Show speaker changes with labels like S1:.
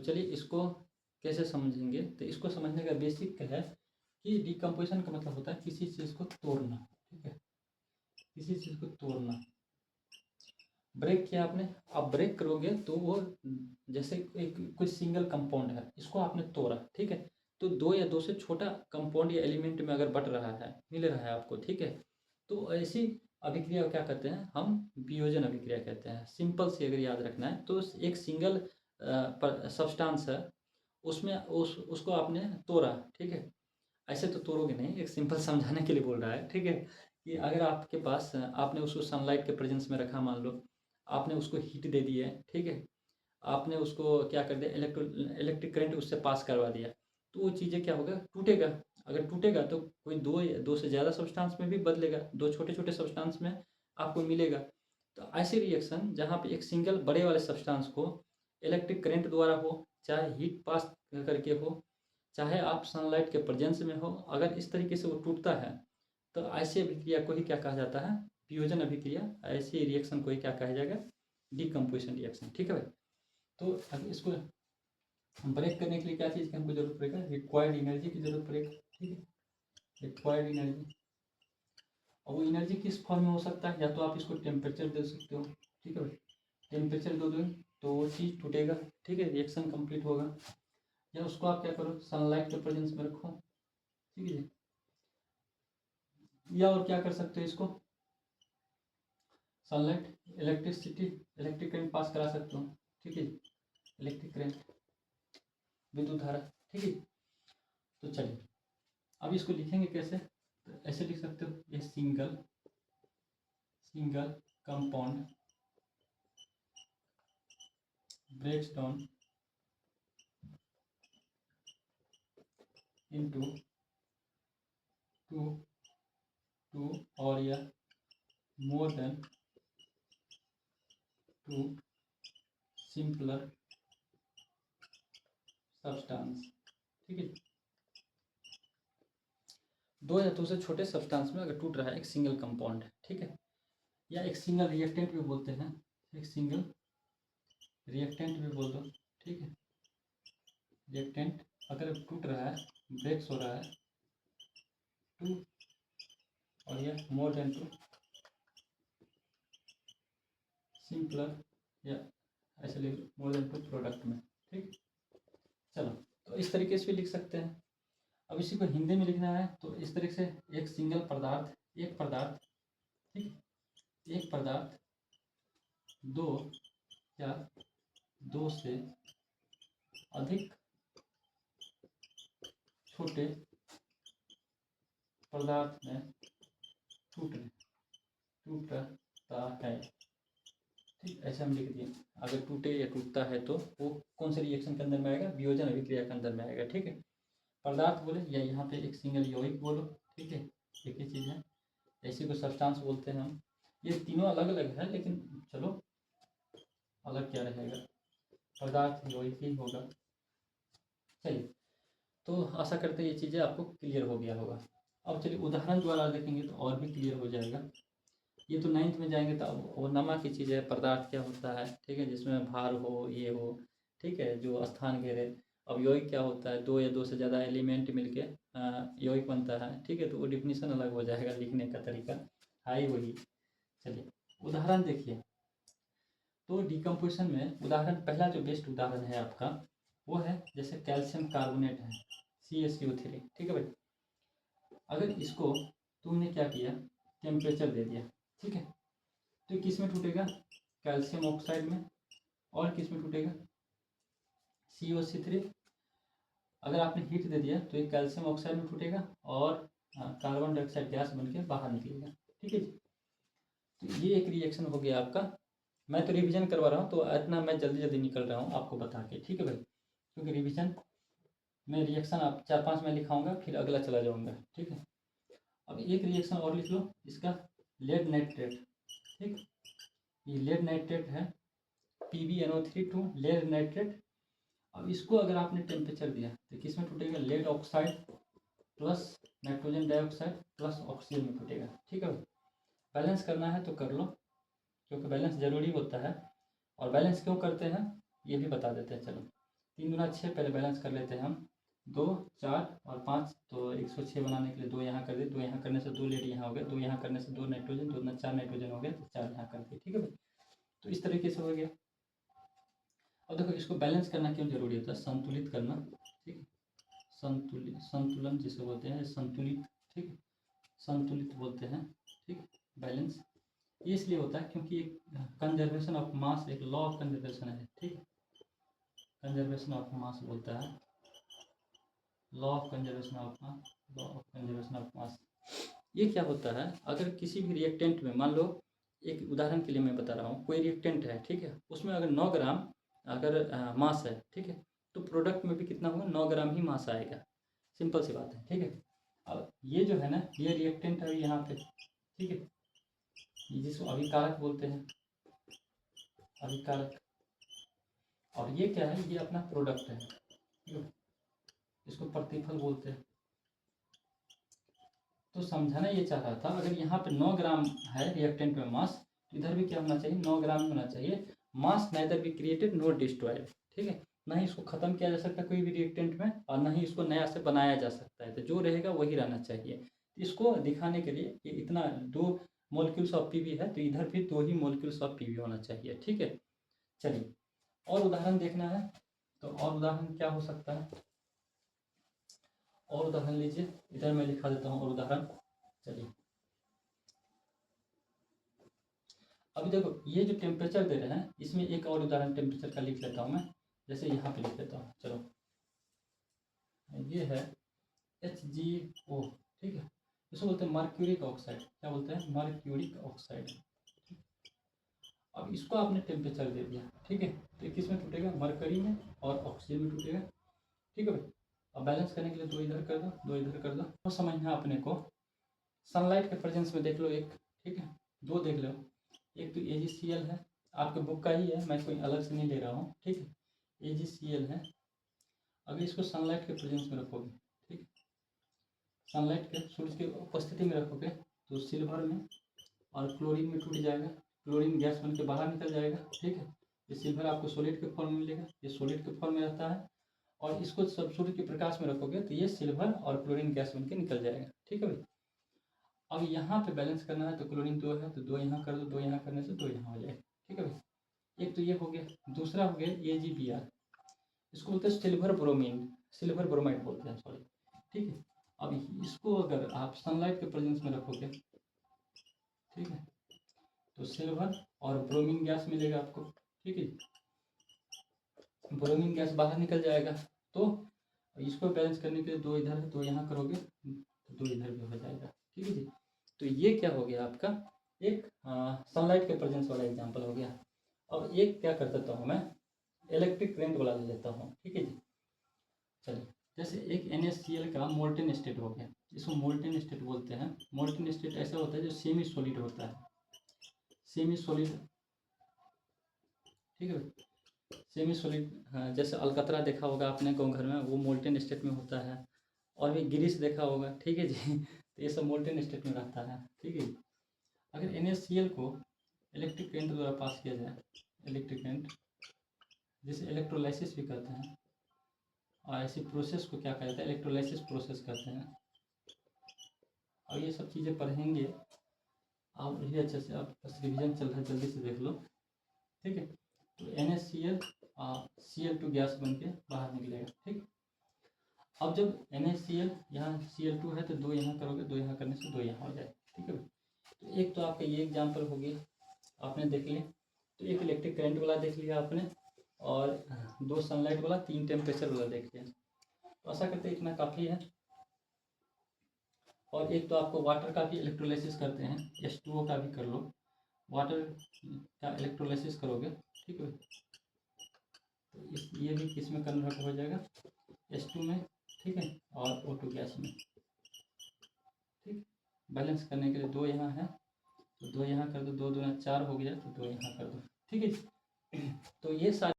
S1: चलिए इसको कैसे समझेंगे। तो इसको समझने का बेसिक है कि डिकम्पोजिशन का मतलब होता है किसी चीज़ को तोड़ना, ठीक है, किसी चीज़ को तोड़ना। ब्रेक किया आपने, आप ब्रेक करोगे तो वो जैसे एक कोई सिंगल कंपाउंड है, इसको आपने तोड़ा, ठीक है, तो दो या दो से छोटा कंपाउंड या एलिमेंट में अगर बट रहा है, मिल रहा है आपको, ठीक है, तो ऐसी अभिक्रिया को क्या कहते हैं हम, वियोजन अभिक्रिया कहते हैं। सिंपल से अगर याद रखना है तो एक सिंगल सब्सटेंस है, उसमें उसको आपने तोड़ा, ठीक है, ऐसे तो तोड़ोगे नहीं, एक सिंपल समझाने के लिए बोल रहा है, ठीक है, कि अगर आपके पास आपने उसको सनलाइट के प्रेजेंस में रखा, मान लो आपने उसको हीट दे दी है, ठीक है, आपने उसको क्या कर दिया, इलेक्ट्रिक करंट उससे पास करवा दिया, तो वो चीज़ें क्या होगा, टूटेगा। अगर टूटेगा तो कोई दो से ज़्यादा सब्सटेंस में भी बदलेगा, दो छोटे छोटे सब्सटेंस में आपको मिलेगा। तो ऐसे रिएक्शन जहाँ पे एक सिंगल बड़े वाले सब्सटेंस को इलेक्ट्रिक करंट द्वारा हो, चाहे हीट पास करके हो, चाहे आप सनलाइट के प्रेजेंस में हो, अगर इस तरीके से वो टूटता है तो ऐसी अभिक्रिया को ही क्या कहा जाता है, वियोजन अभिक्रिया। ऐसी रिएक्शन को ही क्या कहा जाएगा, डिकम्पोजिशन रिएक्शन, ठीक है भाई। तो अब इसको ब्रेक करने के लिए क्या चीज़ की हमको जरूरत पड़ेगा, रिक्वायर्ड एनर्जी की जरूरत पड़ेगा, ठीक है, रिक्वायर्ड एनर्जी। और वो एनर्जी किस फॉर्म में हो सकता है, या तो आप इसको टेम्परेचर दे सकते हो, ठीक है भाई, टेम्परेचर दे दोगे तो वो चीज़ टूटेगा, ठीक है, रिएक्शन कंप्लीट होगा। या उसको आप क्या करो, सनलाइट के प्रेजेंस में रखो, ठीक है जी। या और क्या कर सकते हो, इसको सनलाइट इलेक्ट्रिक करंट पास करा सकते हो, ठीक है, इलेक्ट्रिक करंट, विद्युत धारा, ठीक है। तो चलिए अब इसको लिखेंगे कैसे, तो ऐसे लिख सकते हो, ये single compound breaks down into two और या more than two simpler substance, ठीक है। दो या दो से छोटे सब्सटेंस में अगर टूट रहा है एक सिंगल कंपाउंड, ठीक है, या एक सिंगल रिएक्टेंट भी बोलते हैं, एक सिंगल रिएक्टेंट भी बोल दो, ठीक है, रिएक्टेंट अगर टूट रहा है, ब्रेक्स हो रहा है, टू और या मोर देन टू सिंपलर, या ऐसे लिख लो मोर देन टू प्रोडक्ट में, ठीक। चलो तो इस तरीके से भी लिख सकते हैं। अब इसी को हिंदी में लिखना है तो इस तरीके से, एक सिंगल पदार्थ, एक पदार्थ, ठीक, एक पदार्थ दो या दो से अधिक छोटे पदार्थ में टूटता है, ठीक, ऐसे हम लिख दिए। अगर टूटे या टूटता है तो वो कौन से रिएक्शन के अंदर में आएगा, वियोजन अभिक्रिया के अंदर में आएगा, ठीक है। पदार्थ बोले या यहाँ पे एक सिंगल यौगिक बोलो, ठीक है, एक ही चीज़ है, ऐसी को सब्सटेंस बोलते हैं हम। ये तीनों अलग अलग है लेकिन चलो अलग क्या रहेगा, पदार्थ यौगिक ही होगा। चलिए तो आशा करते हैं ये चीज़ें आपको क्लियर हो गया होगा। अब चलिए उदाहरण द्वारा देखेंगे तो और भी क्लियर हो जाएगा। ये तो 9th में जाएंगे तो अब वो नमा की चीज़ है, पदार्थ क्या होता है, ठीक है, जिसमें भार हो, ये हो, ठीक है, जो स्थान घेरे। अब यौगिक क्या होता है, दो या दो से ज़्यादा एलिमेंट मिलके यौगिक बनता है, ठीक है, तो वो डिफिनीशन अलग हो जाएगा, लिखने का तरीका है वही। चलिए उदाहरण देखिए। तो डिकम्पोजिशन में उदाहरण, पहला जो बेस्ट उदाहरण है आपका वो है जैसे कैल्शियम कार्बोनेट है, CaCO3, ठीक है भाई। अगर इसको तुमने क्या किया, टेम्परेचर दे दिया, ठीक है, तो किस में टूटेगा, कैल्शियम ऑक्साइड में, और किस में टूटेगा, CaO3। अगर आपने हीट दे दिया तो ये कैल्शियम ऑक्साइड में टूटेगा और कार्बन डाइऑक्साइड गैस बन के बाहर निकलेगा, ठीक है जी। तो ये एक रिएक्शन हो गया आपका। मैं तो रिवीजन करवा रहा हूँ तो इतना मैं जल्दी जल्दी निकल रहा हूँ आपको बता के, ठीक है भाई, क्योंकि रिवीजन में रिएक्शन आप 4-5 में लिखाऊंगा, फिर अगला चला जाऊँगा, ठीक है। अब एक रिएक्शन और लिख लो इसका, लेड नाइट्रेट, ठीक, ये लेड नाइट्रेट है, PbNO3 टू लेड नाइट्रेट। अब इसको अगर आपने टेम्परेचर दिया तो किस में टूटेगा, lead oxide plus nitrogen dioxide plus oxygen में टूटेगा, ठीक है। बैलेंस करना है तो कर लो, क्योंकि बैलेंस ज़रूरी होता है। और बैलेंस क्यों करते हैं ये भी बता देते हैं, चलो। 3 दूना 6, पहले बैलेंस कर लेते हैं हम। 2 4 और 5, तो 106 बनाने के लिए 2 यहाँ कर दिए, 2 यहाँ करने से 2 लेट यहाँ हो गया, 2 यहाँ करने से 2 नाइट्रोजन, 2 दूना 4 नाइट्रोजन हो गया, तो 4 यहाँ कर दिए। ठीक है भाई, तो इस तरीके से हो गया। अब देखो इसको बैलेंस करना क्यों जरूरी होता है, संतुलित करना। ठीक है, संतुलन जिसे बोलते हैं, संतुलित। ठीक है, संतुलित बोलते हैं। ठीक, बैलेंस ये इसलिए होता है क्योंकि एक कंजर्वेशन ऑफ मास, एक लॉ ऑफ कंजर्वेशन है। ठीक, कंजर्वेशन ऑफ मास बोलता है, law of conservation of mass, law of conservation of mass. ये क्या होता है, अगर किसी भी रिएक्टेंट में, मान लो एक उदाहरण के लिए मैं बता रहा हूँ, कोई रिएक्टेंट है, ठीक है, उसमें अगर 9 ग्राम अगर मास है, ठीक है, तो प्रोडक्ट में भी कितना होगा, 9 ग्राम ही मास आएगा। सिंपल सी बात है। ठीक है, अब ये जो है ना, ये रिएक्टेंट है यहाँ पे। ठीक है, ये जिसको अभिकारक बोलते हैं, अभिकारक। और ये क्या है, ये अपना प्रोडक्ट है, इसको प्रतिफल बोलते हैं। तो समझाना ये चाह रहा था, अगर यहाँ पे 9 ग्राम है रिएक्टेंट में मास, तो इधर भी क्या होना चाहिए, 9 ग्राम होना चाहिए। Mass neither be created nor destroyed. ठीक है, ना ही इसको खत्म किया जा सकता कोई भी रिएक्टेंट में, और ना ही इसको नया से बनाया जा सकता है। तो जो रहेगा वही रहना चाहिए। इसको दिखाने के लिए कि इतना 2 मॉलिक्यूल्स ऑफ पीवी है, तो इधर भी 2 ही मॉलिक्यूल्स ऑफ पीवी होना चाहिए। ठीक है, चलिए और उदाहरण देखना है, तो और उदाहरण क्या हो सकता है, और उदाहरण लीजिए, इधर मैं लिखा देता हूँ और उदाहरण। चलिए अभी देखो, ये जो टेम्परेचर दे रहे हैं, इसमें एक और उदाहरण टेम्परेचर का लिख लेता हूँ मैं, जैसे यहाँ पे लिख लेता हूँ। चलो, ये है HgO। ठीक है, इसको बोलते हैं मर्क्यूरिक ऑक्साइड। क्या बोलते हैं, मर्क्यूरिक ऑक्साइड। अब इसको आपने टेम्परेचर दे दिया। ठीक है, तो किस में टूटेगा, मरकरी में और ऑक्सीजन में टूटेगा। ठीक है भाई, अब बैलेंस करने के लिए 2 इधर कर दो, 2 इधर कर दो। तो समझना अपने को, सनलाइट के प्रेजेंस में देख लो एक। ठीक है, 2 देख लो, एक तो AgCl है, आपके बुक का ही है, मैं कोई अलग से नहीं ले रहा हूँ। ठीक है, AgCl है। अगर इसको सनलाइट के प्रेजेंस में रखोगे, ठीक, सनलाइट के, सूरज की उपस्थिति में रखोगे, तो सिल्वर में और क्लोरीन में टूट जाएगा, क्लोरीन गैस बन के बाहर निकल जाएगा। ठीक है, ये सिल्वर आपको सॉलिड के फॉर्म में मिलेगा, ये सॉलिड के फॉर्म में रहता है। और इसको सब सूर्य के प्रकाश में रखोगे तो ये सिल्वर और क्लोरीन गैस बन के निकल जाएगा। ठीक है भाई, अब यहाँ पे बैलेंस करना है, तो क्लोरीन 2 है, तो 2 यहाँ कर दो, 2 यहाँ करने से 2 यहाँ हो जाएगा। ठीक है भाई, एक तो ये हो गया। दूसरा हो गया AgBr, इसको बोलते हैं सिल्वर ब्रोमीन, सिल्वर ब्रोमाइड बोलते हैं, सॉरी। ठीक है, अब इसको अगर आप सनलाइट के प्रेजेंस में रखोगे, ठीक है, तो सिल्वर और ब्रोमीन गैस मिलेगा आपको। ठीक है, ब्रोमीन गैस बाहर निकल जाएगा। तो इसको बैलेंस करने के लिए 2 इधर है, 2 यहाँ करोगे तो 2 इधर भी हो जाएगा। ठीक है जी, तो ये क्या हो गया आपका, एक सनलाइट के प्रेजेंस वाला एग्जांपल हो गया। अब एक क्या कर देता हूँ मैं, इलेक्ट्रिक करंट वाला ले लेता हूँ। ठीक है जी, चलिए, जैसे एक NaCl का मोल्टेन स्टेट हो गया, इसको मोल्टेन स्टेट बोलते हैं। मोल्टेन स्टेट ऐसा होता है जो सेमी सॉलिड होता है, सेमी सॉलिड। ठीक है, सेमी सॉलिड, जैसे अलकतरा देखा होगा आपने गाँव घर में, वो मोल्टेन स्टेट में होता है। और भी ग्रीस देखा होगा। ठीक है जी, तो ये सब मोल्टेन स्टेट में रहता है। ठीक है, अगर NaCl को इलेक्ट्रिक करंट द्वारा पास किया जाए, इलेक्ट्रिक करंट जिसे इलेक्ट्रोलाइसिस भी कहते हैं, और ऐसी प्रोसेस को क्या कहा जाता है, इलेक्ट्रोलाइसिस प्रोसेस कहते हैं। और ये सब चीज़ें पढ़ेंगे आप भी अच्छे से, आप बस रिविजन चल रहा है, जल्दी से देख लो। ठीक है, तो NaCl Cl2 गैस बन के बाहर निकलेगा। ठीक, अब जब NaCl यहाँ Cl2 है, तो 2 यहाँ करोगे, 2 यहाँ करने से 2 यहाँ हो जाए। ठीक है, तो एक तो आपका ये एग्जाम्पल हो गया, आपने देख लिया। तो एक इलेक्ट्रिक करंट वाला देख लिया आपने, और 2 सनलाइट वाला, 3 टेम्परेचर वाला देख लिया। तो आशा करते हैं इतना काफ़ी है। और एक तो आपको वाटर का भी इलेक्ट्रोलाइसिस करते हैं, H2O का भी कर लो, वाटर का इलेक्ट्रोलाइसिस करोगे। ठीक है, तो ये भी किस में कन्वर्ट हो जाएगा, H2 में। ठीक है, और O2 गैस में। ठीक, बैलेंस करने के लिए 2 यहाँ है, तो 2 यहाँ कर दो, 2 दूना 4 हो गया, तो 2 यहाँ कर दो। ठीक है, तो ये सारी